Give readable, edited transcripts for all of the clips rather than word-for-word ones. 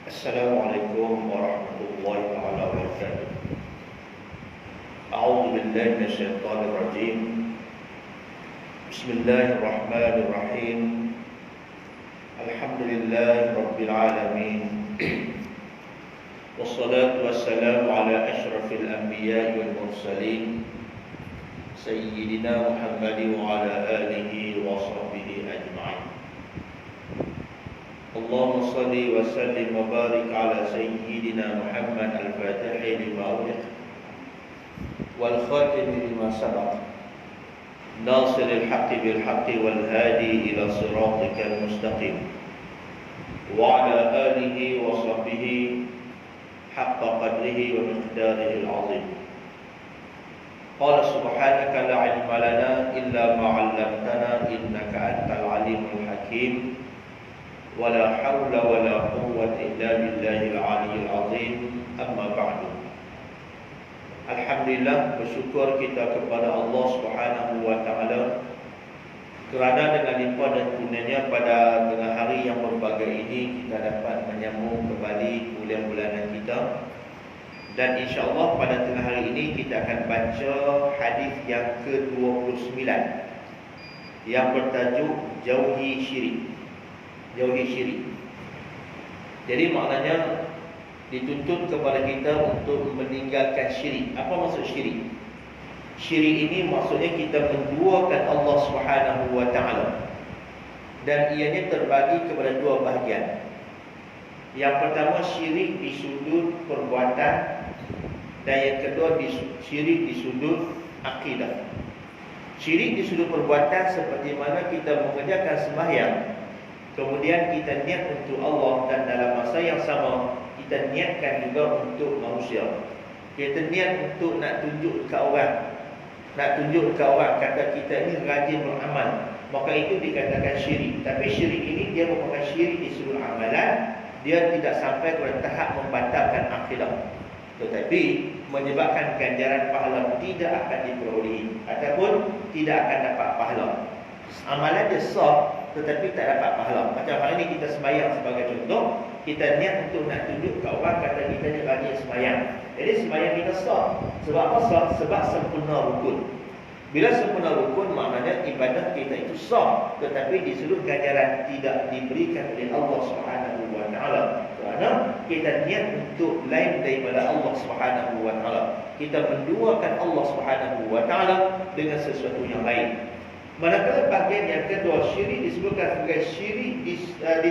Assalamualaikum warahmatullahi wabarakatuh. A'udzu billahi minasyaitonir rajim. Bismillahirrahmanirrahim. Alhamdulillahi rabbil alamin. Wassalatu wassalamu ala asyrafil anbiya'i wal mursalin sayyidina Muhammadin wa ala alihi wa sahbihi ajma'in. Allahumma salli wa sallim wa barik ala sayyidina Muhammad al-Fatih lima ughliq wal khatim lima sabaq nasiril haqqi bil haqqi wal hadi ila siratikal mustaqim wa ala alihi wa sahbihi haqqa qadrihi wa miqdarihi al-'azim. Qala subhanaka la 'ilma lana illa ma 'allamtana innaka antal 'alimul hakim. Wala haula wala quwwata illa billahil 'aliyyil 'azim. Amma ba'du. Alhamdulillah, bersyukur kita kepada Allah Subhanahu wa taala kerana dengan limpah dan kurnianya pada tengah hari yang berbahagia ini kita dapat menyambung kembali kuliah bulanan kita. Dan insya-Allah pada tengah hari ini kita akan baca hadis yang ke-29 yang bertajuk Jauhi Syirik. Jauhi syirik. Jadi maknanya dituntut kepada kita untuk meninggalkan syirik. Apa maksud syirik? Syirik ini maksudnya kita menduakan Allah Subhanahu wa taala. Dan ianya terbagi kepada dua bahagian. Yang pertama syirik di sudut perbuatan dan yang kedua syirik di sudut akidah. Syirik di sudut perbuatan seperti mana kita mengerjakan sembahyang, kemudian kita niat untuk Allah dan dalam masa yang sama kita niatkan juga untuk manusia. Kita niat untuk nak tunjuk ke orang, kata kita ini rajin beramal, maka itu dikatakan syirik. Tapi syirik ini dia merupakan syirik di seluruh amalan. Dia tidak sampai kepada tahap membatalkan akidah, tetapi menyebabkan ganjaran pahala tidak akan diperolehi ataupun tidak akan dapat pahala. Amalan dia sah tetapi tak dapat pahala. Macam hari ini kita sembahyang sebagai contoh, kita niat untuk nak tunjuk ke orang kata kita ni rajin sembahyang. Jadi sembahyang kita sah. Sebab apa sah? Sebab sempurna rukun. Bila sempurna rukun maknanya ibadah kita itu sah, tetapi di seluruh ganjaran tidak diberikan oleh Allah Subhanahu wa taala kerana kita niat untuk lain daripada Allah Subhanahu wa taala. Kita menduakan Allah Subhanahu wa taala dengan sesuatu yang lain. Manakala bahagian yang kedua, syirik disebutkan sebagai syirik di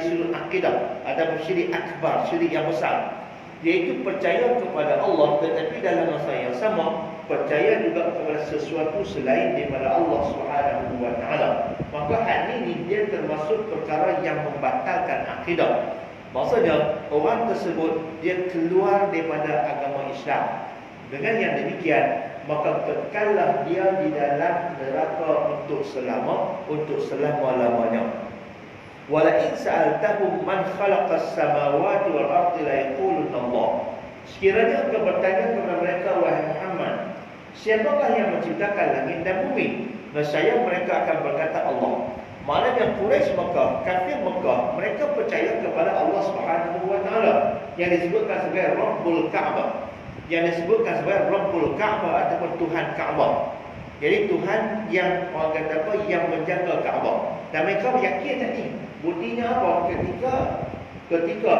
sudut akidah ataupun syirik akbar, syirik yang besar, iaitu percaya kepada Allah tetapi dalam masa yang sama percaya juga kepada sesuatu selain daripada Allah Subhanahu wa taala. Maka hal ini dia termasuk perkara yang membatalkan akidah. Maksudnya orang tersebut dia keluar daripada agama Islam. Dengan yang demikian maka kekallah dia di dalam neraka untuk selama-lamanya. Wala in sa'altahum man khalaqas samawati wal ardi la yaqulun Allah. Sekiranya engkau bertanya kepada mereka, wahai Muhammad, siapakah yang menciptakan langit dan bumi? Nescaya mereka akan berkata Allah. Maknanya Quraisy Mekah, kafir Mekah, mereka percaya kepada Allah Subhanahu wa taala yang disebutkan sebagai Rabbul Ka'bah, yang disebutkan sebagai Rabbul Ka'bah ataupun Tuhan Ka'bah. Jadi Tuhan yang orang kata apa, yang menjaga Ka'bah. Dan mereka yakin tadi. Buktinya apa? Ketika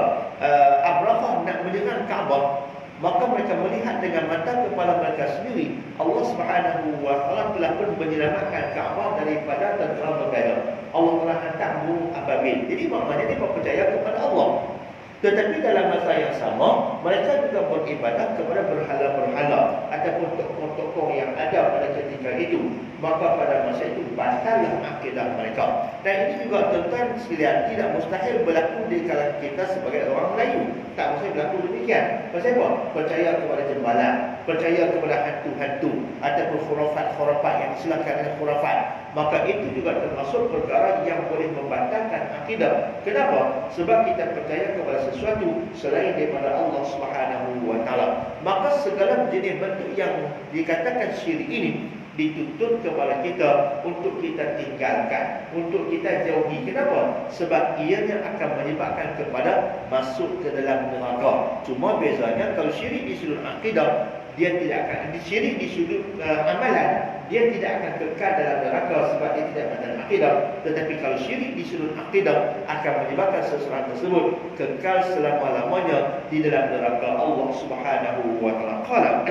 Abrahah nak menyerang Ka'bah, maka mereka melihat dengan mata kepala mereka sendiri Allah Subhanahu wa taala telah pun menyelamatkan Ka'bah daripada tentera bergaya. Allah telah hantar burung ababil. Jadi maknanya mereka percaya kepada Allah. Tetapi dalam masa yang sama mereka juga beribadah kepada berhala-berhala ataupun tokoh-tokoh yang ada pada ketika itu. Maka pada masa itu batallah akidah mereka. Dan ini juga tuan-tuan sekalian tidak mustahil berlaku di kalangan kita sebagai orang Melayu. Tak mustahil berlaku demikian. Pasal apa? Percaya kepada jembalan, percaya kepada hantu-hantu ataupun khurafat-khurafat yang disilakan dengan khurafat. Maka itu juga termasuk perkara yang boleh membatalkan akidah. Kenapa? Sebab kita percaya kepada sesuatu selain daripada Allah Subhanahu wa taala. Maka segala jenis bentuk yang dikatakan syirik ini dituntut kepada kita untuk kita tinggalkan, untuk kita jauhi. Kenapa? Sebab ianya akan menyebabkan kepada masuk ke dalam neraka. Cuma bezanya kalau syirik di sudut akidah, dia tidak akan syirik di sudut amalan, dia tidak akan kekal dalam neraka sebab dia tidak ada akidah. Tetapi kalau syirik di sudut akidah akan menyebabkan seseorang tersebut kekal selama-lamanya di dalam neraka Allah Subhanahu wa taala.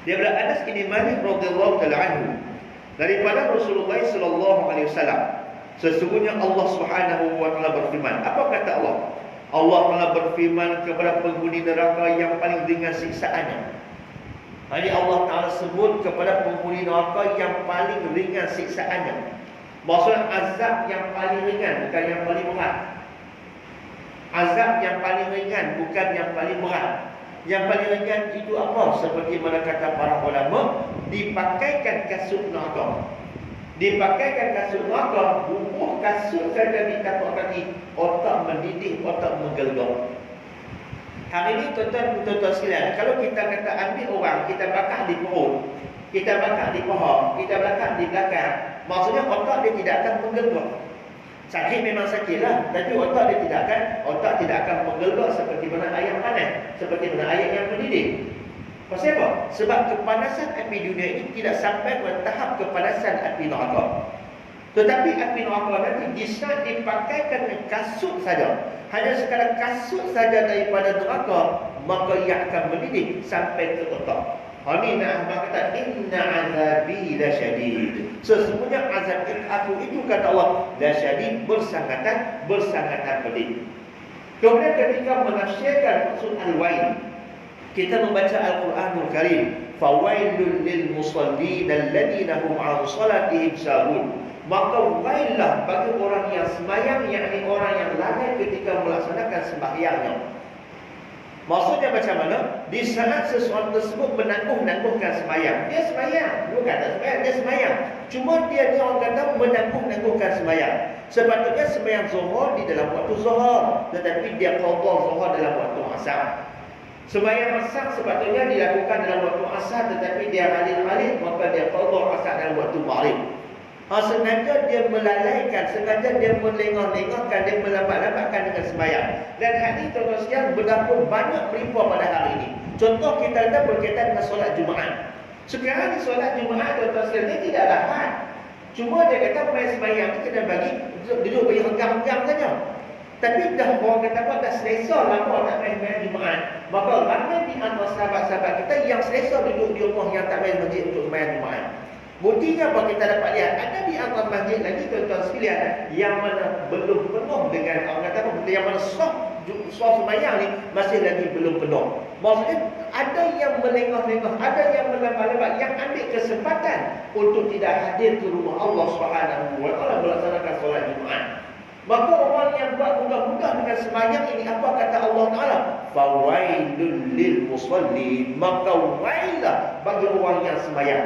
Daripada Anas bin Malik radhiyallahu taala anhu, daripada Rasulullah sallallahu alaihi wasallam, sesungguhnya Allah Subhanahu wa taala berfirman. Apa kata Allah? Allah telah berfirman kepada penghuni neraka yang paling ringan siksaannya. Jadi Allah Taala sebut kepada penghuni neraka yang paling ringan siksaannya. Maksudnya azab yang paling ringan, bukan yang paling berat. Azab yang paling ringan, bukan yang paling berat. Yang paling ringan itu apa? Seperti mana kata para ulama, dipakaikan kasut neraka. Dipakaikan kasut neraka, bubuh kasut saja di tapak kaki, otak mendidih, otak menggelgong. Hari ini tuan-tuan sekalian, kalau kita kata ambil orang, kita bakar di perut, kita bakar di paha, kita bakar di belakang, maksudnya otak dia tidak akan menggelgong. Sakit memang sakitlah, tapi otak dia tidak akan menggelgong seperti mana ayam panas, seperti mana ayam yang mendidih. Pasal apa? Sebab kepanasan api dunia ini tidak sampai ke tahap kepanasan api neraka. Tetapi api neraka nanti bisa dipakaikan dengan kasut saja. Hanya sekadar kasut saja daripada neraka, maka ia akan mendidih sampai ke otak. Ini nak kata inna azabi lasyadid. Sesungguhnya azab aku itu kata Allah lasyadid, bersangatan pedih. Kemudian ketika menafsirkan maksud al-wail, kita membaca Al-Quranul Karim, fawailul lil musallin alladziina hum 'an salatihim sahun. Maka waillah bagi orang yang sembahyang, yakni orang yang lalai ketika melaksanakan sembahyangnya. Maksudnya macam mana? Di saat seseorang tersebut menangguh-nangguhkan sembahyang, dia sembahyang, bukan tak sembahyang, dia sembahyang. Cuma dia orang kata menangguh-nangguhkan sembahyang. Sepatutnya sembahyang zuhur di dalam waktu zuhur, tetapi dia qada zuhur dalam waktu asar. Sembahyang asar sepatutnya dilakukan dalam waktu asar, tetapi dia alih-alih, maka dia qada asar dalam waktu maghrib. Sengaja dia melalaikan, sengaja dia melengah-lengahkan, dia melambat-lambatkan dengan sembahyang. Dan hadis tuan-tuan sekalian berlaku banyak melimpah pada hari ini. Contoh kita ada berkaitan dengan solat Jumaat. Sekarang di solat Jumaat tuan-tuan sekalian dia tidak ada had. Cuma dia kata main sembahyang ni kena bagi duduk bagi henggang-henggang saja. Tapi dah orang kata apa, dah selesa lama tak main Jumaat. Maka ramai di antara sahabat-sahabat kita yang selesa duduk di rumah yang tak main masjid untuk sembahyang Jumaat. Buktinya apa kita dapat lihat, ada di antara masjid lagi tuan-tuan sekalian yang mana belum penuh dengan orang kata apa, yang mana sah sembahyang ni masih lagi belum penuh. Maksudnya ada yang melengah-lengah, ada yang melambat-lambat, yang ambil kesempatan untuk tidak hadir ke rumah Allah Subhanahu wa taala melaksanakan solat Jumaat. Maka orang yang buat mudah-mudah dengan sembahyang ini, apa kata Allah Taala? Fawailul lil musallin. Maka wailah bagi orang yang sembahyang.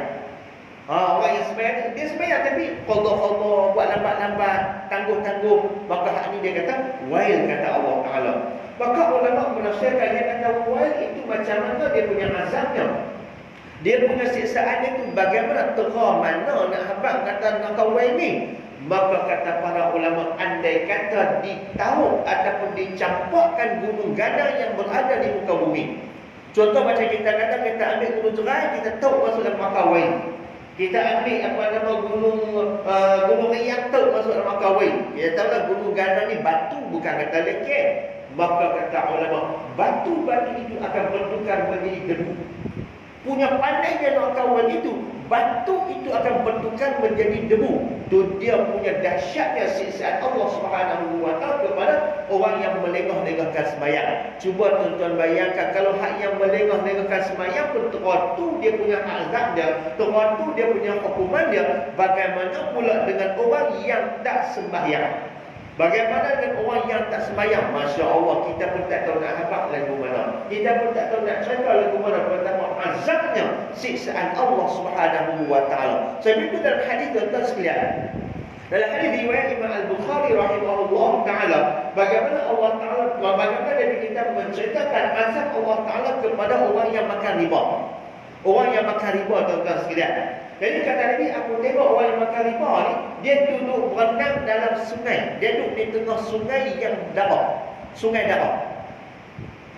Orang yang sembahyang, dia sembahyang tapi qada-qada, buat lambat-lambat, tangguh-tangguh, maka hak ni dia kata wail, kata Allah Taala. Maka ulama menafsirkan dia kata wail itu macam mana dia punya azabnya. Dia punya siksaannya itu bagaimana, teka mana nak habaq kata nak wail ni. Maka kata para ulama, andai kata ditaruh ataupun dicampakkan gunung gadang yang berada di muka bumi. Contoh macam kita kata, kita ambil gunung cerai, kita taruh masuk dalam makawai. Kita ambil apa nama gunung yang taruh masuk dalam makawai. Kita tahu lah gunung gadang ni batu, bukan kata leket. Maka kata ulama, batu-batu itu akan bertukar menjadi debu. Punya pandainya nak kawan itu, batu itu akan bertukar menjadi debu. Tu dia punya dahsyatnya siksaan Allah Subhanahu wa taala kepada orang yang melengah-lengahkan sembahyang. Cuba tuan-tuan bayangkan kalau hak yang melengah-lengahkan sembahyang pun teratu dia punya azab dia, teratu dia punya hukuman dia, bagaimana pula dengan orang yang tak sembahyang? Bagaimana dengan orang yang tak sembahyang? Masya Allah, kita pun tak tahu nak habaq lagu mana. Kita pun tak tahu nak cerita lagu mana. Pertama azabnya siksaan Allah Subhanahu wa taala. Sebab itu dalam hadis tuan-tuan sekalian, dalam hadis riwayat Imam Al-Bukhari rahimahullah taala, bagaimana Allah taala, bagaimana Nabi kita menceritakan azab Allah taala kepada orang yang makan riba. Orang yang makan riba tuan-tuan sekalian. Jadi kata Nabi, aku tengok orang yang makan riba ni, dia duduk berenang dalam sungai. Dia duduk di tengah sungai yang darah. Sungai darah.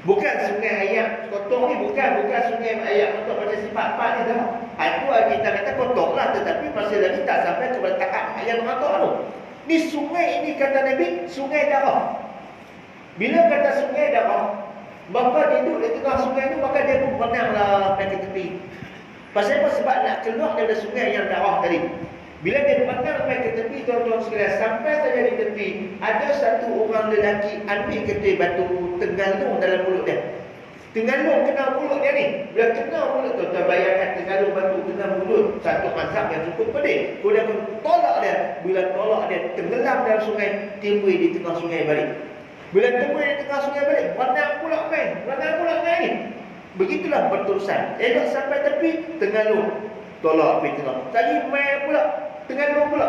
Bukan sungai ayam kotor ni, bukan sungai ayam kotor macam sifat-sifat ni dah. Itu kita kata kotor lah, tetapi masih lagi tak sampai kepada tahap ayam kotor tu. Ni sungai ini kata Nabi, sungai darah. Bila kata sungai darah, maka dia duduk di tengah sungai tu, maka dia pun berenanglah pergi ke tepi. Pasal apa? Sebab nak keluar daripada sungai yang darah tadi. Bila dia berenang pergi ke tepi, tuan-tuan sekalian, sampai saja di tepi, ada satu orang lelaki ambil ketir batu, tenggalung dalam mulut dia. Tenggalung kena mulut dia ni. Bila kena mulut, tuan-tuan bayangkan tenggalung batu kena mulut, satu azab yang cukup pedih. Kemudian pun tolak dia. Bila tolak dia, tenggelam dalam sungai, timbul di tengah sungai balik. Bila timbul di tengah sungai balik, berenang pula main ni. Begitulah berterusan. Elok sampai tepi, tenggalung, tolak pergi tengah. Tadi main pula, tenggalung pula,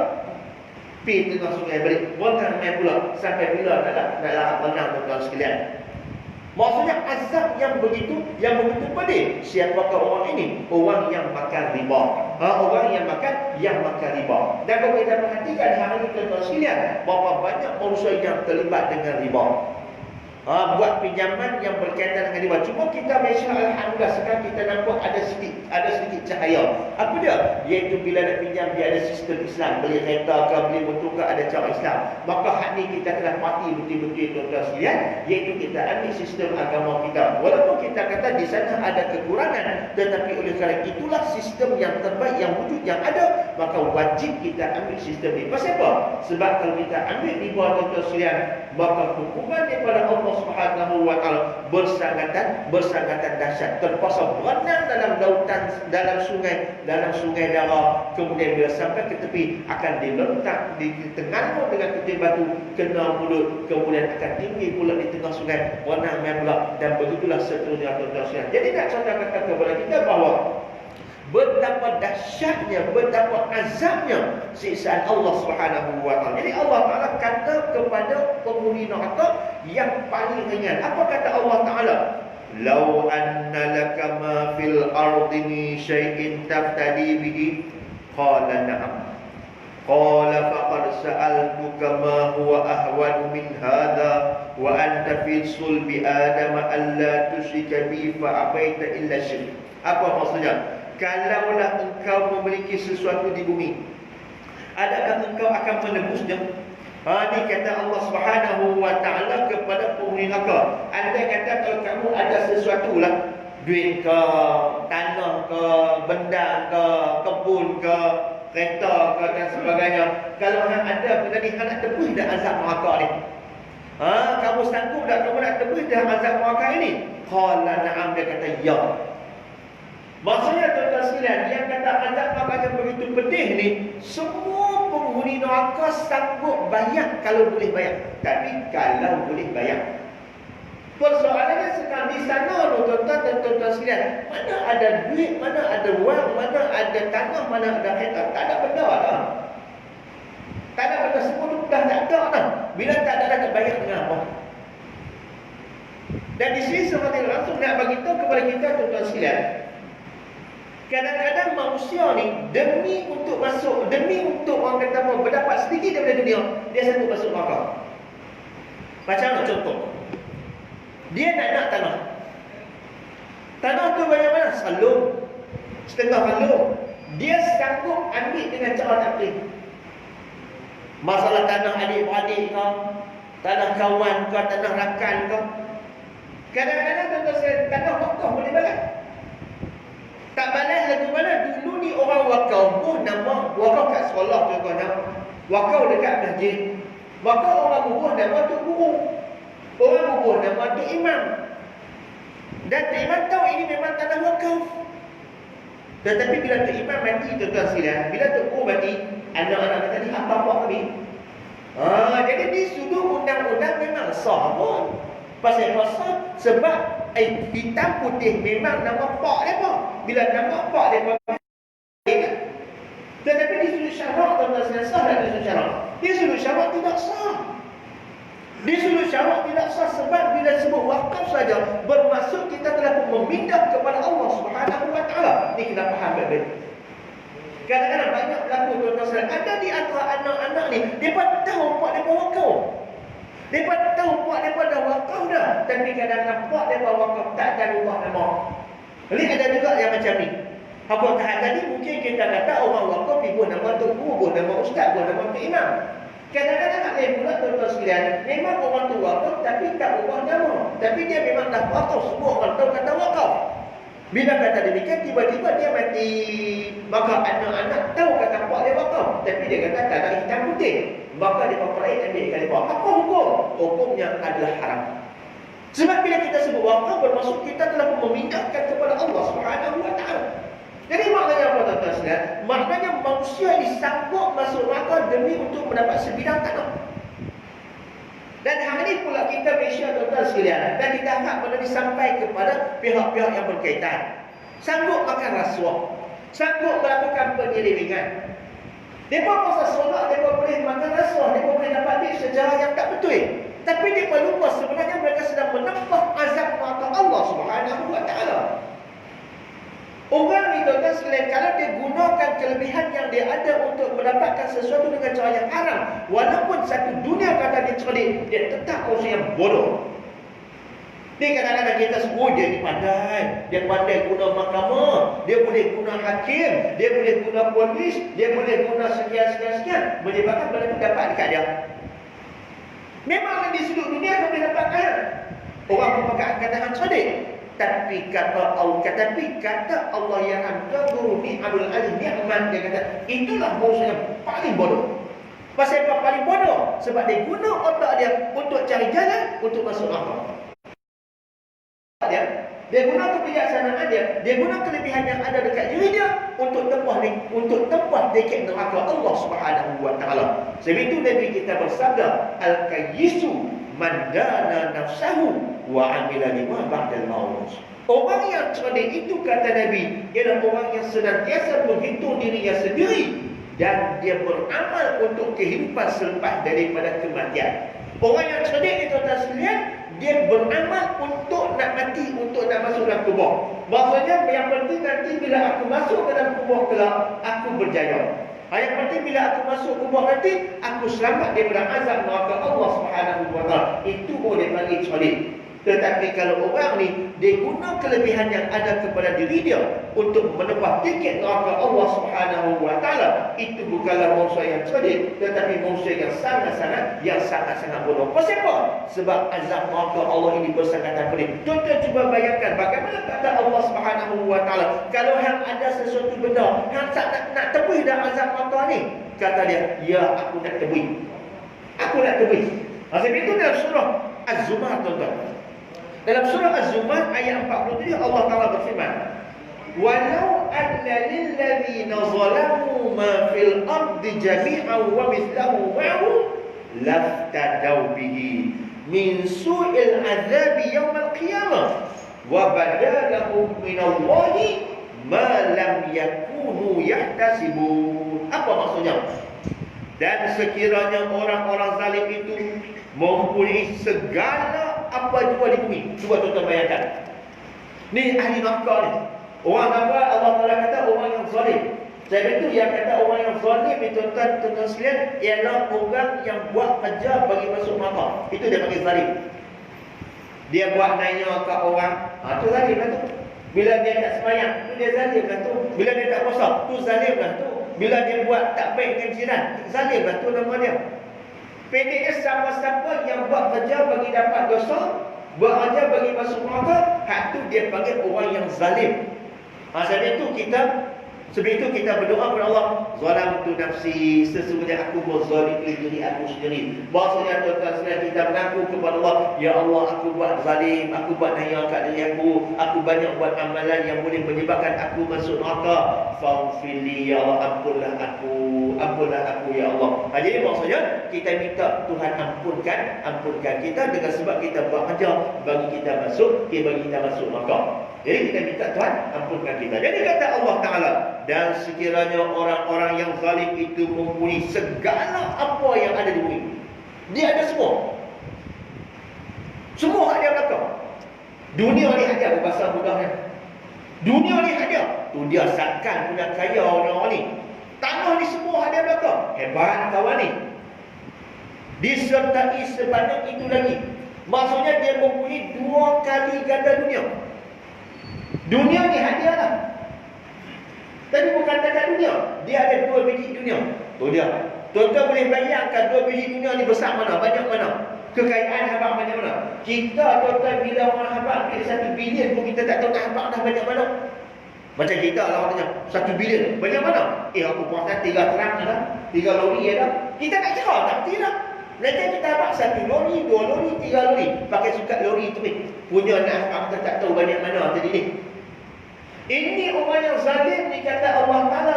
pergi tengah sungai balik. Berenang main pula. Sampai bila nak berenang, tuan-tuan sekalian. Maksudnya azab yang begitu pedih. Siapakah orang ini? Orang yang makan riba. Orang yang makan riba. Dan kalau kita perhatikan hari ini, tuan-tuan sekalian, berapa banyak manusia yang terlibat dengan riba. Buat pinjaman yang berkaitan dengan riba. Cuma kita Malaysia, alhamdulillah, sekarang kita nampak ada sedikit cahaya. Apa dia? Iaitu bila nak pinjam, dia ada sistem Islam. Beli kereta ke, beli motor ke, ada cara Islam. Maka hak ni kita kena pati betul-betul, tuan-tuan sekalian. Iaitu kita ambil sistem agama kita. Walaupun kita kata di sana ada kekurangan, tetapi oleh kerana itulah sistem yang terbaik yang wujud yang ada, maka wajib kita ambil sistem ni. Pasal apa? Sebab kalau kita ambil riba, tuan-tuan sekalian, maka hukuman daripada Allah Subhanahu wa taala bersangatan dahsyat. Terpaksa berenang dalam lautan, dalam sungai darah. Kemudian bila sampai ke tepi, akan diletak di tengah dengan ketir batu, kena mulut, kemudian akan tinggi pula di tengah sungai, berenang main pula, dan begitulah seterusnya, tuan-tuan sekalian. Jadi nak contohkan kepada kita bahawa betapa dahsyatnya, betapa azabnya siksaan Allah Subhanahu wa taala. Jadi Allah Taala kata kepada penghuni neraka yang paling ringan. Apa kata Allah Taala? Lau anna laka ma fil ardi min syai'in taftadi bihi qala na'am. Qala faqad sa'altuka ma huwa ahwanu min hadha wa anta fi sulbi adam alla tusyrika bi fa abaita illa syirk. Apa maksudnya? Kalaulah engkau memiliki sesuatu di bumi, adakah engkau akan menebusnya? Ini kata Allah Subhanahu wa taala kepada penghuni neraka. Andai kata kalau kamu ada sesuatu lah, duit ke, tanah ke, benda ke, kebun ke, kereta ke dan sebagainya, kalau hang ada tadi, hang nak tebus dah azab neraka ni? Kamu sanggup tak kamu nak tebus dah azab neraka ini? Qala na'am, dia kata ya. Maksudnya, tuan-tuan sekalian, yang kata azab neraka yang begitu pedih ni, semua penghuni neraka sanggup bayar kalau boleh bayar. Tapi kalau boleh bayar, persoalannya sekarang di sana, tuan-tuan dan tuan-tuan sekalian, mana ada duit, mana ada wang, mana ada tanah, mana ada kereta. Tak ada benda lah. Tak ada benda, semua tu dah tak ada lah. Bila tak ada, nak bayar dengan apa? Dan di sini seperti langsung nak bagi tahu kepada kita, tuan-tuan sekalian, kadang-kadang manusia ni demi untuk orang kata apa, berdapat sedikit daripada dunia, dia sanggup masuk neraka. Macam mana contoh? Dia nak tanah. Tanah tu banyak mana? Salung, setengah halung. Dia sanggup ambil dengan cara taklid. Masalah tanah adik-beradik kau, tanah kawan kau, tanah rakan kau. Kadang-kadang tuan-tuan, tanah wakaf boleh balas. Tak balas lagu mana? Dulu ni orang wakaf pun nama wakaf kat sekolah, tuan-tuan. Wakaf dekat masjid. Maka orang bubuh nama tu guru. Orang bubuh nama tu imam. Dan tu imam tahu ini memang tanah wakaf. Tetapi bila tu imam mati, tuan-tuan sekalian, bila tu guru mati, anak-anak kata ni apa-apa kami. Jadi di sudut undang-undang memang sah pun. Pasal apa? Sebab hitam putih memang nama pak dia apa. Bila nama pak dia apa? Tetapi di sudut syarak, tuan-tuan sekalian, sah dan di sudut syarak. Di sudut syarak tidak sah. Di sudut syarak tidak sah sebab bila sebut wakaf saja, bermaksud kita telah memindah kepada Allah Subhanahu wa taala. Ni kena faham baik-baik. Kadang-kadang banyak berlaku tuan-tuan sekalian. Ada di antara anak-anak ni, mereka tahu pak mereka wakaf. Mereka tahu pak mereka dah wakaf dah. Tapi kadang-kadang pak mereka wakaf tak ada rumah nama. Jadi ada juga yang macam ni. Apa tahap tadi mungkin kita kata orang wakaf ibu nama tok guru, ibu nama ustaz, ibu nama tok imam. Kadang-kadang ada pula tuan-tuan sekalian, memang orang tu wakaf tapi tak ubah nama. Tapi dia memang dah wakaf, semua orang tahu kata wakaf. Bila kata demikian, tiba-tiba dia mati. Maka anak-anak tahu kata pak dia wakaf, tapi dia kata tak ada hitam putih. Maka dia percaya ambil kali pak. Apa hukum? Hukumnya adalah haram. Sebab bila kita sebut wakaf, bermaksud kita telah memindahkan kepada Allah Subhanahu Wa Taala. Jadi maknanya apa tuan-tuan sekalian? Maknanya manusia disangkut masuk neraka demi untuk mendapat sebidang tanah. Dan hari ini pula kita Malaysia tuan-tuan sekalian, dan ditangkap benda disampai kepada pihak-pihak yang berkaitan. Sanggup makan rasuah, sanggup melakukan penyelewengan. Mereka pasal solat, mereka boleh makan rasuah, mereka boleh dapat duit secara yang tak betul. Tapi mereka lupa sebenarnya mereka sedang menempah azab neraka Allah Subhanahu Wa Taala. Orang ni tuan-tuan sekalian, kalau dia gunakan kelebihan yang dia ada untuk mendapatkan sesuatu dengan cara yang haram, walaupun satu dunia kata dia cerdik, dia tetap orang yang bodoh. Ni kadang-kadang kita sebut dia ni pandai guna mahkamah, dia boleh guna hakim, dia boleh guna polis, dia boleh guna sekian. Menyebabkan benda itu dapat dekat dia. Memang di seluruh dunia boleh dapatkan. Orang memegang kata cerdik. Tapi kata Allah yang Abdul Ni'amul Aziz Ni'man, dia kata itulah manusia yang paling bodoh. Pasal apa paling bodoh? Sebab dia guna otak dia untuk cari jalan untuk masuk neraka. Dia guna kebijaksanaan dia guna kelebihan yang ada dekat diri dia untuk tempah dekat neraka Allah Subhanahu Wa Taala. Sebab itu Nabi kita bersabda, al-kayyisu man dana nafsahu wa amila lima ba'dal maut. Orang yang cerdik itu kata Nabi ialah orang yang senantiasa menghitung dirinya sendiri dan dia beramal untuk kehidupan selepas daripada kematian. Orang yang cerdik itu tuan sekalian, dia beramal untuk nak mati, untuk nak masuk dalam kubur. Maksudnya yang penting nanti bila aku masuk ke dalam kubur kelak, aku berjaya. Yang penting bila aku masuk kubur nanti, aku selamat daripada azab neraka Allah Subhanahu Wa Taala. Itu boleh bagi cerdik. Tetapi kalau orang ni dia guna kelebihan yang ada kepada diri dia untuk menebah tiket neraka Allah Subhanahu Wa Taala, itu bukanlah manusia yang cerdik, tetapi manusia yang sangat-sangat bodoh. Kenapa? Sebab azab neraka Allah ini bersangat pedih. Tuan-tuan cuba bayangkan bagaimana kata Allah Subhanahu Wa Taala, kalau hang ada sesuatu benda hang tak nak tebus dah azab neraka ni, kata dia, ya aku nak tebus. Aku nak tebus. Sebab itu dalam surah Az-Zumar tuan-tuan. Dalam surah Az-Zumar ayat 47 Allah Taala berfirman, "Walau anna lil ladzina zalamu ma fil ardi jami'an wa mithluhu ma'hu laftadaw bihi min su'il 'adzabi yaumil qiyamah wa badalahum minallahi ma lam yakunu yahtasibun." Apa maksudnya? Dan sekiranya orang-orang zalim itu mempunyai segala apa jua di bumi. Cuba tuan-tuan bayangkan. Ni ahli neraka ni. Orang apa? Allah Taala kata orang yang zalim. Sebab itu yang kata orang yang zalim ni tuan-tuan sekalian ialah orang yang buat kerja bagi masuk neraka. Itu dia panggil zalim. Dia buat nanya kat orang, tu zalim lah tu. Bila dia tak sembahyang, tu dia zalim lah tu. Bila dia tak puasa, tu zalim lah tu. Bila dia buat tak baik dengan jiran, zalim lah tu nama dia. Pendeknya siapa-siapa yang buat kerja bagi dapat dosa, buat kerja bagi masuk neraka, hak tu dia panggil orang yang zalim. Sebab itu kita berdoa kepada Allah, zalamtu nafsi, sesungguhnya aku berzalim diri aku sendiri. Maksudnya tuan-tuan sekalian, kita mengaku kepada Allah, ya Allah aku buat zalim, aku buat naya kat diri aku banyak buat amalan yang boleh menyebabkan aku masuk neraka. Faghfirli ya Allah, ampunlah aku ya Allah. Jadi maksudnya kita minta Tuhan ampunkan kita dengan sebab kita buat kerja bagi kita masuk neraka. Jadi kita minta Tuhan ampunkan kita. Jadi kata Allah Ta'ala, dan sekiranya orang-orang yang zalim itu mempunyai segala apa yang ada di bumi. Dia ada semua. Semua hak dia belakang. Dunia ni ada bahasa mudahnya. Dunia ni ada. Tu dia sakkan punya kaya orang-orang ni. Tanah ni semua hadiah belaka. Hebat kawan ni. Disertai sebanyak itu lagi. Maksudnya dia mempunyai 2 kali ganda dunia. Dunia ni hadiah lah. Tapi bukan dekat dunia. Dia ada 2 biji dunia. Tu dia. Tuan-tuan boleh bayangkan 2 biji dunia ni besar mana, banyak mana. Kekayaan habang banyak mana. Kita tuan-tuan bila orang habang ambil 1 bilion pun kita tak tahu nak habang dah banyak mana. Macam kita lah orang tanya 1 bilion banyak mana. Aku puas hati 3 terang dah, 3 lori dah. Kita tak kira, tak berhenti dah. Nanti kita habang 1 lori, 2 lori, 3 lori. Pakai sukat lori tu ni. Punya nak habang kita tak tahu banyak mana tadi ni. Ini orang yang zalim ni kata Allah Ta'ala,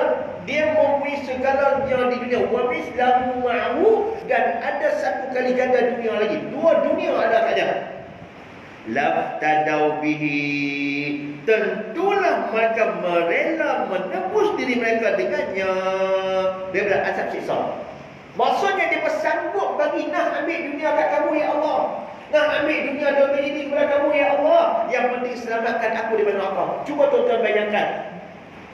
dia mempunyai segala yang di dunia. Wa mislahu ma'hu, dan ada 1 kali ganda dunia lagi. 2 dunia ada saja. Laftadau bihi, tentulah mereka merela menebus diri mereka dengannya daripada azab siksa. Maksudnya dia bersanggup bagi nak ambil dunia kat kamu ya Allah. Nak ambil dunia doa ini kepada kamu ya Allah. Yang penting selamatkan aku daripada neraka. Cuba tuan-tuan bayangkan.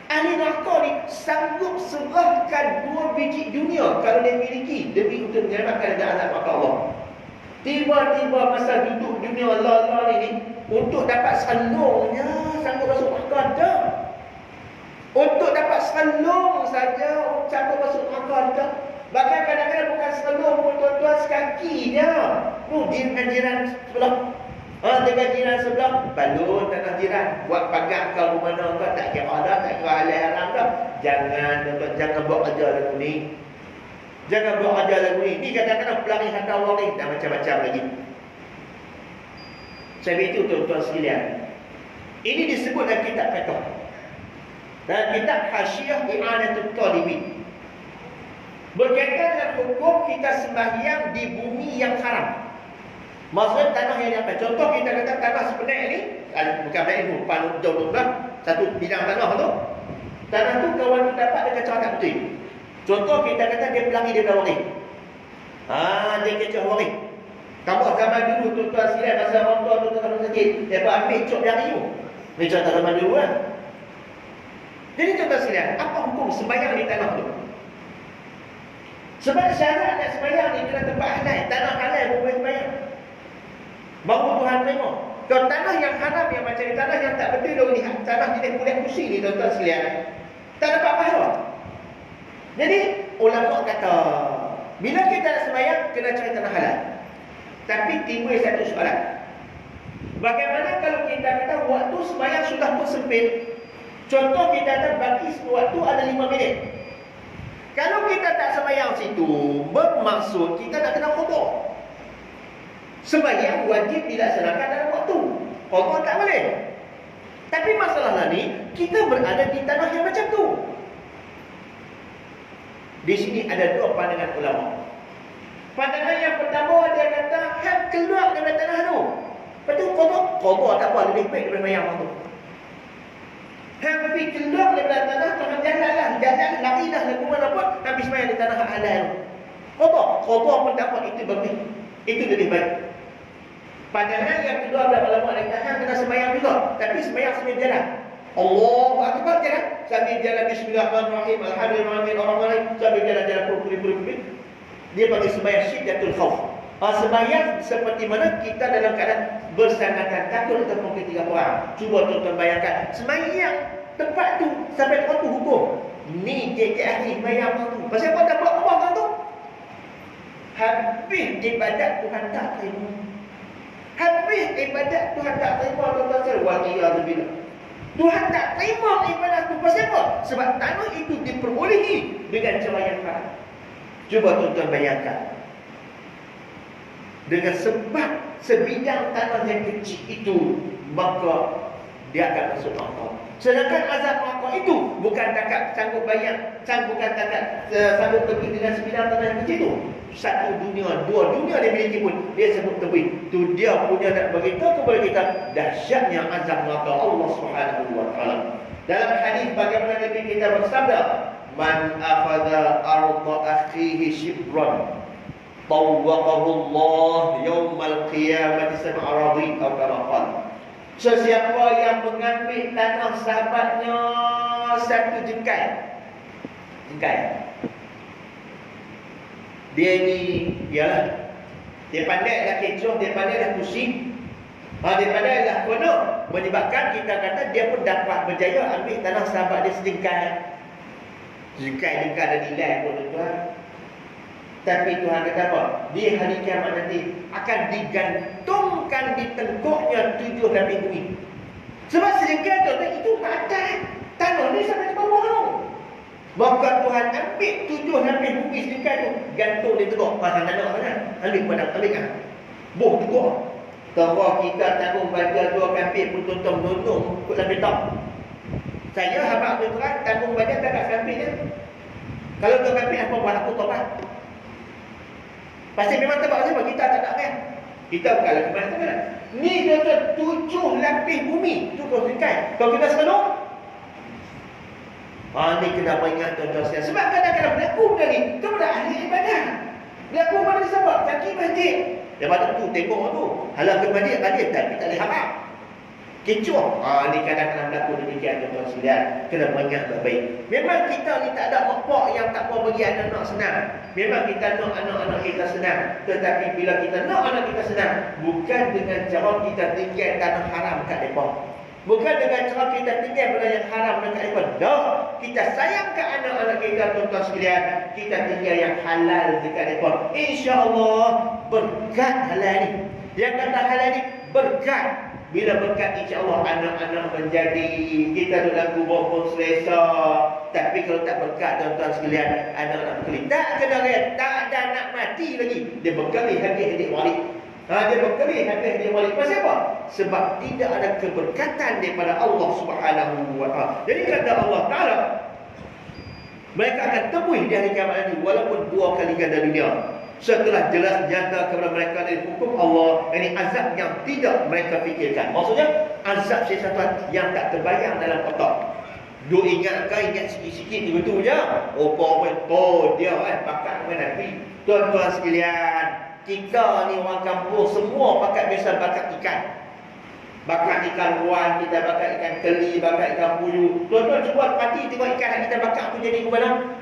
Ahli neraka ni sanggup serahkan 2 biji dunia kalau dia miliki demi untuk menyelamatkan dari azab neraka Allah. Tiba-tiba masa duduk dunia Allah ini untuk dapat salungnya sanggup masuk neraka dah. Untuk dapat salung saja sanggup masuk neraka dah. Bahkan kadang-kadang bukan selong pun tuan-tuan, sekaki dia. Jiran sebelah. Dengan jiran sebelah, balon tanah jiran. Buat pagar kau mana kau tak kira dah, tak kira halal haram dah. Jangan tuan-tuan, jangan buat ajar lagu ni. Jangan buat ajar lagu ni. Ni kadang-kadang pelari hantar orang ni dah macam-macam lagi. Sebab itu tuan-tuan sekalian, ini disebut dalam kitab fiqh. Dalam kitab Hasyiah I'anatul Talibin. Berkaitan dengan hukum kita sembahyang di bumi yang haram. Maksudnya tanah yang apa? Contoh kita kata tanah sebenarnya ni, bukan banyak itu, jauh satu bidang tanah tu. Tanah tu kawan tu dapat dengan cara tak betul. Contoh kita kata dia pelangi dia waris. Dia kecah waris. Kamu zaman dulu tuan-tuan sekalian, masa orang tua tuan-tuan sakit, dia ambil cop jari tu. Ni contoh zaman dulu kan. Jadi tuan-tuan sekalian, apa hukum sembahyang di tanah tu? Sebab syarat nak sembahyang ni kena tempat halal. Tanah halal pun boleh sembahyang. Baru Tuhan terima. Kalau tanah yang haram yang macam ni, tanah yang tak betul ni, tanah jenis kulit kursi ni tuan-tuan sekalian, tak dapat pahala. Jadi ulama kata, bila kita nak sembahyang kena cari tanah halal. Tapi timbul satu soalan. Bagaimana kalau kita kata waktu sembahyang sudah pun sempit? Contoh kita ada bagi waktu ada 5 minit. Kalau kita tak sembahyang situ, bermaksud kita tak kena qada. Sembahyang wajib dilaksanakan dalam waktu. Qada tak boleh. Tapi masalahnya ni, kita berada di tanah yang macam tu. Di sini ada 2 pandangan ulama. Pandangan yang pertama dia kata hak keluar daripada tanah tu. Lepas tu qada tak apa, lebih baik daripada sembahyang tu. Hampir keluar daripada tanah, tanah jalan, lari dah ke mana pun, habis sembahyang di tanah halal. Qada pun dapat, itu bagus. Itu lebih baik. Pandangan yang kedua adalah ulama yang kata kena sembahyang juga, tapi sembahyang sambil jalan. Allahu Akbar jalan, sambil jalan bismillahirrahmanirrahim, alhamdulillahirrahmanirrahim, sambil jalan-jalan pulih. Dia panggil sembahyang syiddatul khauf. Sembahyang seperti mana kita dalam keadaan bersangatan takut ataupun ketiga orang. Cuba tuan-tuan bayangkan, sembahyang tempat tu sampai waktu hukum. Ni cek ahli sembahyang tu. Pasal apa tak buat apa tu? Habis ibadat Tuhan tak terima. Habis ibadat Tuhan tak terima, tuan-tuan sekalian. Waliyadzubillah. Tuhan tak terima ibadat tu. Pasal apa? Sebab tanah itu diperolehi dengan cara yang haram. Cuba tuan-tuan bayangkan. Dengan sebab sebidang tanah yang kecil itu, maka dia akan masuk neraka. Sedangkan azab neraka itu bukan takat sanggup bayar, bukan takat sanggup pergi dengan sebidang tanah yang kecil itu. 1 dunia, 2 dunia dia miliki pun dia sanggup pergi. Itu dia punya nak beritahu kepada kita dahsyatnya azab neraka Allah Subhanahu wa taala. Dalam hadis bagaimana Nabi kita bersabda, "Man akhadha arda akhihi shibran tawwaqahu Allah yaumal qiyamati sab'a aradin atau kama qala." Sesiapa yang mengambil tanah sahabatnya 1 jengkal, Jengkai. Dia ni, ialah dia pandai dah kecoh, dia pandai dah pusing, dia pandai dah kono, menyebabkan kita kata dia pun dapat berjaya ambil tanah sahabat dia sejengkai. Jengkai dan nilai pun tuan. Tapi Tuhan kata apa? Di hari kiamat nanti akan digantungkan di tengkuknya 7 lapis bumi. Sebab sejengkai tu itu atas tanah ni sampai ke bawah tu. Maka Tuhan ambil 7 lapis bumi sejengkai tu, gantung di tengkuk. Pasal tak nak mana? Ambil pada ambil kan. Boh tengkuk. Kalau kita tanggung baja 2 kampit pun tonton ikut sampai top. Saya habaq tuan tanggung baja tak kat kampit je. Kalau 2 kampit apa buat aku tobat? Pasti memang tebak siapa? Kita tak nak kan? Kita bukanlah kemana-mana. Ni dia 7 lapis bumi. Tu kau singkai. Kalau kita sepenuh, ni kena ingat tuan-tuan sekalian. Sebab kadang-kadang berlaku benda ni, kau dah ahli ibadah. Berlaku pada sebab kaki masjid. Daripada tu tengok tu. Halang ke masjid, tapi tak boleh harap. Kecoh. Ni kadang-kadang berlaku demikian tuan-tuan sekalian. Kena ingat baik-baik. Memang kita ni tak ada bapak yang tak mau bagi anak-anak senang. Memang kita nak anak-anak kita senang. Tetapi bila kita nak anak kita senang, bukan dengan cara kita tinggal tanah haram kat mereka. Bukan dengan cara kita tinggal benda yang haram dekat mereka. Dah, kita sayang ke anak-anak kita tuan-tuan sekalian. Kita tinggal yang halal dekat mereka. InsyaAllah berkat halal ni. Yang kata halal ni berkat. Bila berkat insya-Allah anak-anak menjadi, kita dalam kubur pun selesa. Tapi kalau tak berkat tuan-tuan sekalian, anak-anak berkeli. Tak kena raya, tak ada nak mati lagi. Dia berkeli hadis-hadis walid. Dia berkeli hadis-hadis walid. Pasal apa? Sebab tidak ada keberkatan daripada Allah Subhanahu wa taala. Jadi kata Allah Taala, mereka akan temui di hari kiamat nanti walaupun 2 kali ganda dunia. Setelah jelas nyata kepada mereka dari hukum Allah, ini azab yang tidak mereka fikirkan. Maksudnya azab sesuatu yang tak terbayang dalam otak. Duk ingat sikit-sikit begitu je. Dia bakat dengan Nabi. Tuan-tuan sekalian, kita ni orang kampung semua bakat ikan. Bakat ikan ruan, kita bakat ikan keli, bakat ikan puyuh. Tuan-tuan cuba mati tengok ikan yang kita bakat tu jadi ke mana?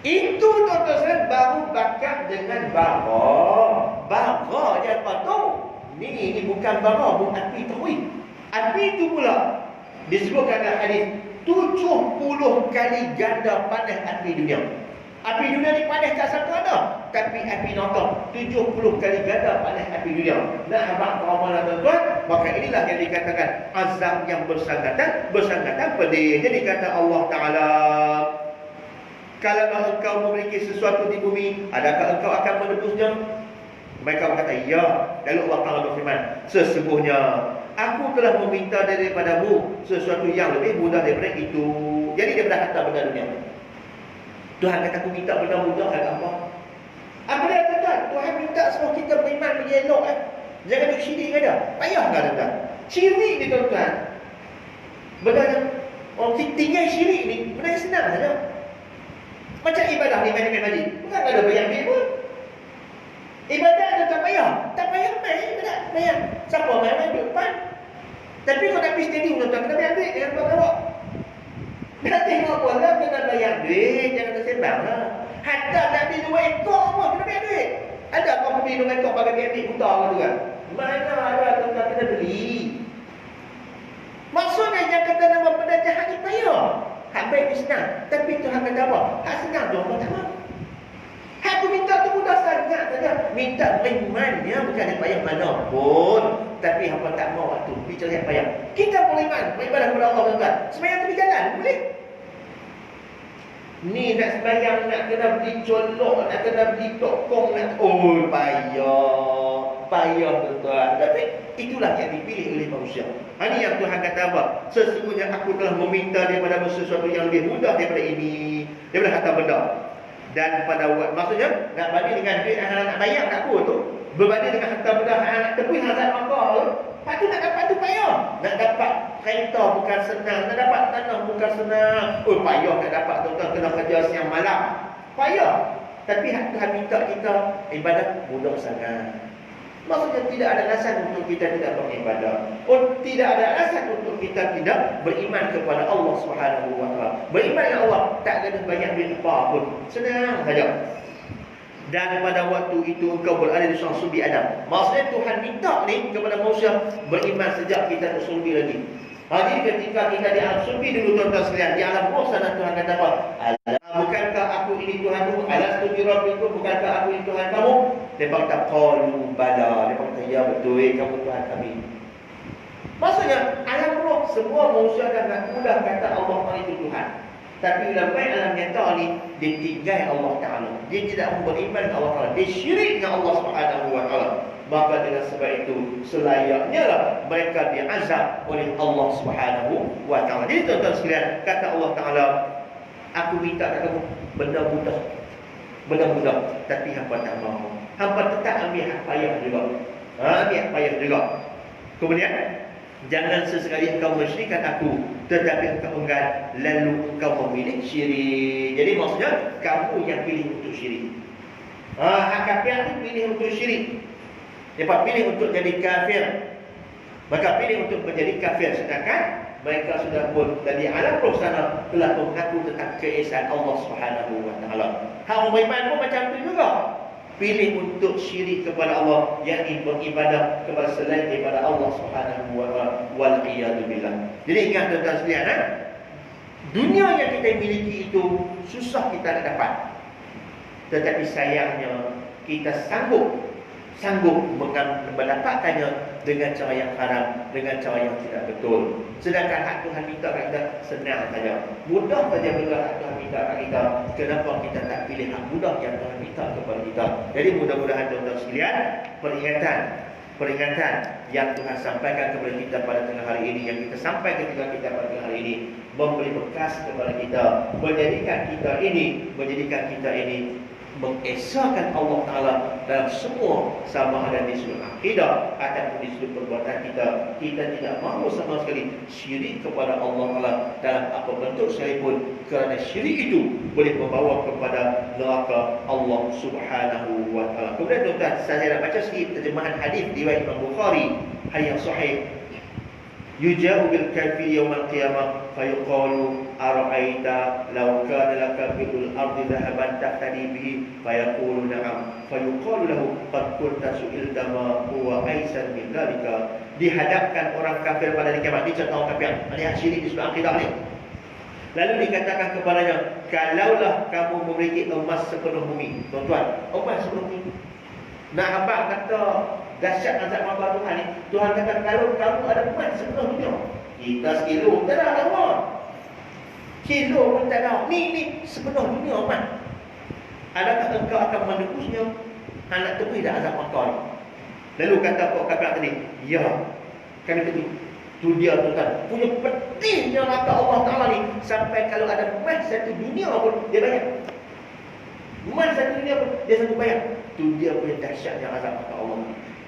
Itu tuan-tuan sekalian baru bakat dengan bara. Bara je apa tu? Ni bukan bara, bukan api terui. Api tu pula disebutkan dalam hadis 70 kali ganda panas api dunia. Api dunia ni panas tak satu ada. Tapi api neraka 70 kali ganda panas api dunia. Nak habaq keramat tuan-tuan, maka inilah yang dikatakan azab yang bersangkatan pedih. Jadi kata Allah Ta'ala, kalau engkau memiliki sesuatu di bumi, adakah engkau akan menebusnya? Mereka berkata, ya. Lalu Allah Ta'ala berfirman, sesungguhnya aku telah meminta daripadamu sesuatu yang lebih mudah daripada itu. Jadi dia dah kata benda dunia. Tuhan kata aku minta benda mudah kan apa? Apa dia kata? Tuhan minta semua kita beriman menjadi elok Jangan duk syirik ada. Payah tak tuan-tuan? Syirik ni tuan-tuan. Benda yang orang tinggal syirik ni, benda yang senang saja. Macam ibadah ni main-main tadi. Bukan ada bayar bil pun. Ibadah tu tak payah. Tak payah main ibadah. Bayar. Siapa main-main bil depan? Tapi kalau nak pergi stadium tuan-tuan, kena bayar duit. Jangan bawa. Nak tengok bola kena bayar duit. Jangan tersembang lah. Hatta nak beli 2 ekor pun kena bayar duit. Ada apa beli 2 ekor pakai biar duit buta tu kan? Mana ada tuan-tuan kena beli. Maksudnya yang kata nama benda jahat ni payah. Hak baik ni senang. Tapi Tuhan kata apa? Hak senang tu Allah tak mahu. Hak aku minta tu mudah sangat saja. Minta beriman ya, bukan yang payah mana pun. Tapi apa tak mahu waktu bicara yang payah. Kita beriman, beribadah kepada Allah tuan-tuan. Sembahyang tepi jalan boleh. Ni nak sembahyang, nak kena beli colok, nak kena beli tokong, nak payah tuan-tuan. Tapi itulah yang dipilih oleh manusia. Ini yang Tuhan kata apa? Sesungguhnya aku telah meminta daripada sesuatu yang lebih mudah daripada ini. Daripada kata benda. Dan pada maksudnya nak banding dengan duit yang nak bayar kat aku tu, berbanding dengan harta benda yang nak tepui hazard maka tu, lepas tu nak dapat tu payah. Nak dapat kereta bukan senang, nak dapat tanah bukan senang. Payah nak dapat tuan-tuan, kena kerja siang malam. Payah. Tapi Tuhan minta kita ibadah mudah sangat. Maksudnya tidak ada alasan untuk kita tidak beribadah. Tidak ada alasan untuk kita tidak beriman kepada Allah Subhanahu wa taala. Beriman kepada Allah tak kena banyak duit apa pun. Senang saja. Dan pada waktu itu engkau berada di seorang sulbi Adam. Maksudnya Tuhan minta ni kepada manusia beriman sejak kita tak sulbi lagi. Jadi ketika kita di alam sulbi dulu tuan-tuan sekalian, di alam roh sana Tuhan kata apa? Bukankah aku ini Tuhanmu? Alastu bi rabbikum? Bukankah aku ini Tuhan kamu? Mereka kata qalu bala. Mereka kata ya betul, kamu Tuhan kami. Maksudnya alam roh semua manusia akan mudah kata Allah itu Tuhan. Tapi dalam alam nyata ni dia tinggal Allah Taala. Dia tidak beriman kepada Allah Taala. Dia syirik dengan Allah Subhanahu wa taala. Maka dengan sebab itu selayaknya lah mereka diazab oleh Allah Subhanahu wa taala. Jadi tuan-tuan sekalian, kata Allah Taala, aku minta kat kamu benda mudah. Benda mudah, tapi hangpa tak mahu. Hangpa tetap ambil hak payah juga. Ambil hak payah juga. Kemudian jangan sesekali engkau mensyirikkan aku, tetapi engkau enggan, lalu engkau memilih syirik. Jadi maksudnya kamu yang pilih untuk syirik. Hak kafir ni pilih untuk syirik. Dia pilih untuk jadi kafir. Maka pilih untuk menjadi kafir, sedangkan mereka sudah pun dari alam roh sana telah mengaku tentang keesaan Allah Subhanahu wa taala. Hak beriman pun macam tu juga. Pilih untuk syirik kepada Allah, yakni beribadah kepada selain daripada Allah Subhanahu wa taala, wal iyad billah. Jadi ingat tuan-tuan sekalian, dunia yang kita miliki itu susah kita nak dapat. Tetapi sayangnya kita sanggup mendapatkannya dengan cara yang haram, dengan cara yang tidak betul. Sedangkan hak Tuhan minta kat kita senang saja, mudah saja bila hak Tuhan minta kat kita. Kenapa kita tak pilih hak mudah yang Tuhan minta kepada kita? Jadi mudah-mudahan tuan-tuan sekalian, peringatan yang Tuhan sampaikan kepada kita pada tengah hari ini, yang kita sampaikan kepada kita pada tengah hari ini, memberi bekas kepada kita, menjadikan kita ini mengesahkan Allah Ta'ala dalam semua, sama ada di sudut akidah ataupun di sudut perbuatan kita. Kita tidak mahu sama sekali syirik kepada Allah Ta'ala dalam apa bentuk sekalipun, kerana syirik itu boleh membawa kepada neraka Allah Subhanahu wa Ta'ala. Kemudian tuan-tuan, saya nak baca sikit terjemahan hadis riwayat Imam Bukhari, hadis yang sahih. Yuja'u bil kafir yawmal qiyamah fayuqalu ara'aita law kana laka fil ardi dhahaban tahtadi bihi fayaqulu na'am fayuqalu lahu qad kunta su'ilta ma huwa aisan min dhalika. Dihadapkan orang kafir pada hari kiamat. Ini contoh orang kafir, lihat syirik di sudut akidah ni. Lalu dikatakan kepadanya, kalaulah kamu memiliki emas sepenuh bumi. Tuan-tuan, emas sepenuh bumi. Nak abang kata dahsyat azab mabah Tuhan ni. Tuhan kata kalau kamu ada emas sepenuh dunia, kita sekilo tak ada lama. Kilo pun tak ada. Ni sepenuh dunia emas. Adakah engkau akan menebusnya? Anak tepi dah azab mabah ni. Lalu kata kok kakak tadi, ya, kami tadi tu dia tuan-tuan, punya pedihnya neraka Allah Ta'ala ni, sampai kalau ada emas satu dunia pun dia bayar. Emas satu dunia pun dia satu bayar. Tu dia punya dahsyatnya azab neraka Allah.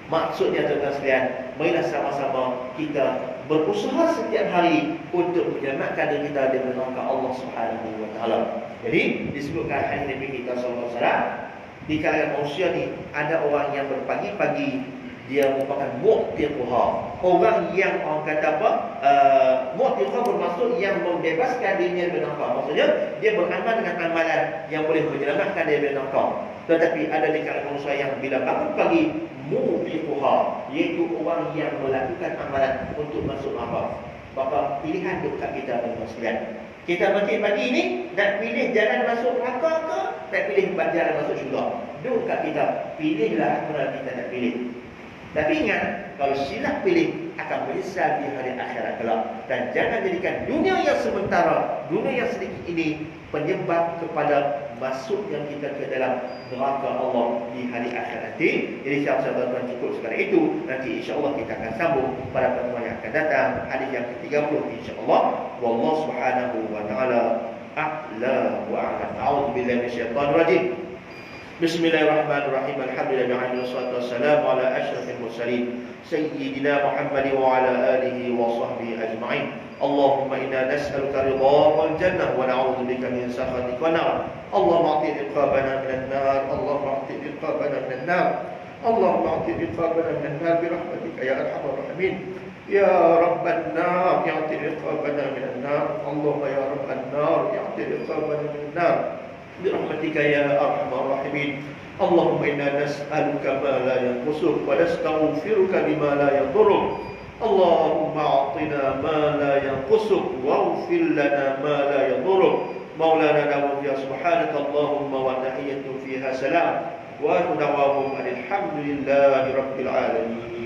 Maksudnya tuan-tuan sekalian, marilah sama-sama kita berusaha setiap hari untuk menyelamatkan diri kita dari neraka Allah Subhanahu wa taala. Jadi disebutkan hadis Nabi kita sallallahu alaihi wasallam, di kalangan manusia ni ada orang yang berpagi-pagi dia merupakan mu'tiqha. Orang yang orang kata apa? Mu'tiqha bermaksud yang membebaskan dirinya dari neraka. Maksudnya dia beramal dengan amalan yang boleh menyelamatkan dia dari neraka. Tetapi ada di kalangan manusia yang bila bangun pagi mu'tiqha, iaitu orang yang melakukan amalan untuk masuk neraka. Maka pilihan dekat kita tuan-tuan sekalian. Kita bangkit pagi ni nak pilih jalan masuk neraka ke nak pilih jalan masuk syurga? Dekat kita, pilihlah apa kita nak pilih. Tapi ingat, kalau silap pilih akan menyesal di hari akhirat kelak. Dan jangan jadikan dunia yang sementara, dunia yang sedikit ini penyebab kepada masuknya kita ke dalam neraka Allah di hari akhirat nanti. Jadi insya-Allah tuan-tuan cukup sekadar itu. Nanti insya-Allah kita akan sambung pada pertemuan yang akan datang, hadis yang ke-30 insya-Allah. Wallahu subhanahu wa ta'ala a'la wa a'lam. A'udzu billahi minasyaitonir rajim. Bismillahirrahmanirrahim. Alhamdulillah wassalatu wassalamu ala asyrafil mursalin sayyidina Muhammad wa ala alihi wa sahbihi ajma'in. Allahumma inna nas'aluka ridha wal jannah wa na'udzu bika min sakhatika wan nar. Allahumma a'ti riqabana minan nar. Allahumma a'ti riqabana minan nar. اللهم اعطي رقابنا من النار برحمتك يا أرحم الراحمين. يا رب النار اعطي رقابنا من النار. اللهم يا رب النار اعطي رقابنا من النار برحمتك يا أرحم الراحمين. اللهم إنا نسألك ما لا ينقصك ونستغفرك لما لا يضرك. اللهم أعطنا ما لا ينقصك واغفر لنا ما لا يضرك. مولانا داود يا سبحانك اللهم وتحية فيها سلام وآخر دعواهم أن الحمد لله رب العالمين.